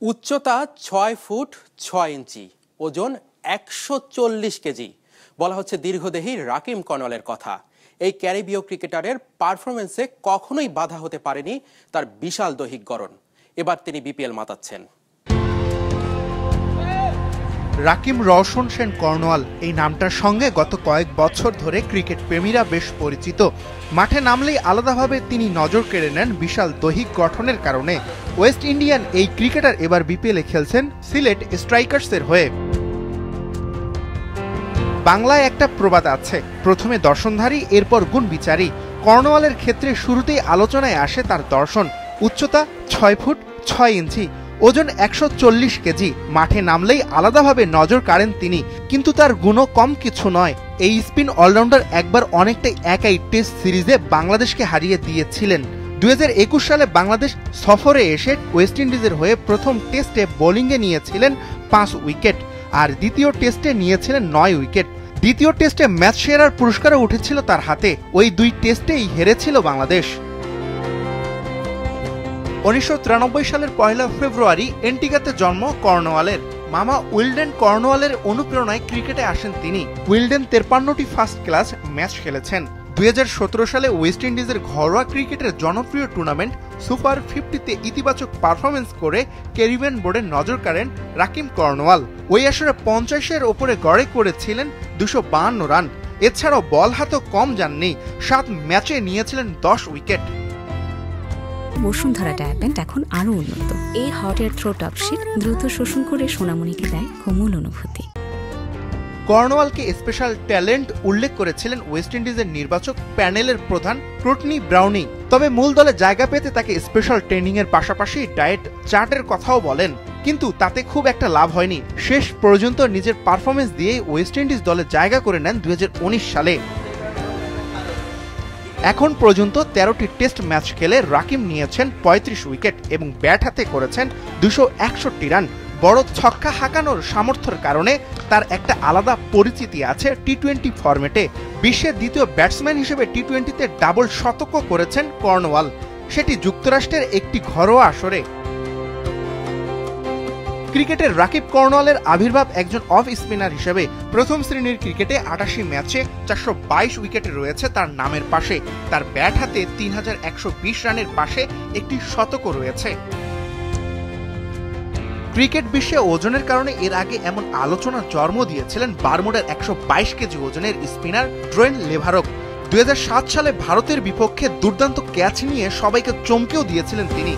উচ্চতা ৬ ফুট ৬ ইঞ্চি, ওজন ১৪০ কেজি। বলা হচ্ছে দীর্ঘদেহী রাকিম কর্নওয়ালের কথা। এই ক্যারিবীয় ক্রিকেটারের পারফরমেন্সে কখনোই বাধা হতে পারেনি তার বিশাল দৈহিক গড়ন। এবার তিনি বিপিএল মাতাচ্ছেন। রাকিম রওশন সেন কর্নওয়াল এই নামটার সঙ্গে গত কয়েক বছর ধরে ক্রিকেট প্রেমীরা বেশ পরিচিত। মাঠে নামলেই আলাদাভাবে তিনি নজর কেড়ে নেন বিশাল দৈহিক গঠনের কারণে। ওয়েস্ট ইন্ডিয়ান এই ক্রিকেটার এবার বিপিএলে খেলছেন সিলেট স্ট্রাইকার্সের হয়ে। বাংলায় একটা প্রবাদ আছে, প্রথমে দর্শনধারী এরপর গুণ বিচারী। কর্নওয়ালের ক্ষেত্রে শুরুতেই আলোচনায় আসে তার দর্শন। উচ্চতা ৬ ফুট ৬ ইঞ্চি, ওজন ১৪০ কেজি। মাঠে নামলেই আলাদাভাবে নজর কাড়েন তিনি, কিন্তু তার গুণও কম কিছু নয়। এই স্পিন অলরাউন্ডার একবার অনেকটাই একাই টেস্ট সিরিজে বাংলাদেশকে হারিয়ে দিয়েছিলেন। ২০২১ সালে বাংলাদেশ সফরে এসে ওয়েস্ট ইন্ডিজের হয়ে প্রথম টেস্টে বোলিংয়ে নিয়েছিলেন ৫ উইকেট, আর দ্বিতীয় টেস্টে নিয়েছিলেন ৯ উইকেট। দ্বিতীয় টেস্টে ম্যাচ সেরার পুরস্কারও উঠেছিল তার হাতে। ওই দুই টেস্টেই হেরেছিল বাংলাদেশ। ১৯৯৩ সালের ১ ফেব্রুয়ারি এন্টিগাতে জন্ম কর্নওয়ালের। মামা উইলডেন কর্নওয়ালের অনুপ্রেরণায় ক্রিকেটে আসেন তিনি। উইলডেন ৫৩টি ফার্স্ট ক্লাস ম্যাচ খেলেছেন। ২০১৭ সালে ওয়েস্ট ইন্ডিজের ঘরোয়া ক্রিকেটের জনপ্রিয় টুর্নামেন্ট সুপার 50-তে ইতিবাচক পারফরমেন্স করে ক্যারিবিয়ান বোর্ডে নজর কাড়েন রাকিম কর্নওয়াল। ওই আসরে ৫০-এর ওপরে গড়ে করেছিলেন ২৫২ রান। এছাড়াও বল হাতও কম যাননি, ৭ ম্যাচে নিয়েছিলেন ১০ উইকেট। বসুন্ধরা ডায়াপেন্ট এখন আরো উন্নত। এই hot air through top sheet দ্রুত শোষণ করে সোনামণিকে দেয় কোমল অনুভূতি। কর্নওয়ালকে স্পেশাল ট্যালেন্ট উল্লেখ করেছিলেন ওয়েস্ট ইন্ডিজের নির্বাচক প্যানেলের প্রধান কোর্টনি ব্রাউনি। তবে মূল দলে জায়গা পেতে তাকে স্পেশাল ট্রেনিং এর পাশাপাশি ডায়েট চার্টের কথাও বলেন, কিন্তু তাতে খুব একটা লাভ হয়নি। শেষ পর্যন্ত নিজের পারফরমেন্স দিয়েই ওয়েস্ট ইন্ডিজ দলে জায়গা করে নেন ২০১৯ সালে। এখন পর্যন্ত ১৩টি টেস্ট ম্যাচ খেলে রাকিম নিয়েছেন ৩৫ উইকেট এবং ব্যাট হাতে করেছেন ২৬১ রান। বড় ছক্কা হাঁকানোর সামর্থ্যের কারণে তার একটা আলাদা পরিচিতি আছে টি-২০ ফরম্যাটে। বিশ্বের দ্বিতীয় ব্যাটসম্যান হিসেবে টি-২০-তে ডাবল শতকও করেছেন কর্নওয়াল, সেটি যুক্তরাষ্ট্রের একটি ঘরোয়া আসরে। ক্রিকেটের রাকিব কর্নওয়ালের আবির্ভাব একজন অফ স্পিনার হিসেবে। প্রথম শ্রেণীর ক্রিকেটে ৮৮ ম্যাচে ৪২২ উইকেট রয়েছে তার নামের পাশে। তার ব্যাট হাতে ৩১২০ রানের পাশে একটি শতকও রয়েছে। ক্রিকেট বিশ্বে ওজনের কারণে এর আগে এমন আলোচনার জন্ম দিয়েছিলেন বারমুডার ১২২ কেজি ওজনের স্পিনার ড্রোয়েন লেভারক। ২০০৭ সালে ভারতের বিপক্ষে দুর্দান্ত ক্যাচ নিয়ে সবাইকে চমকেও দিয়েছিলেন তিনি।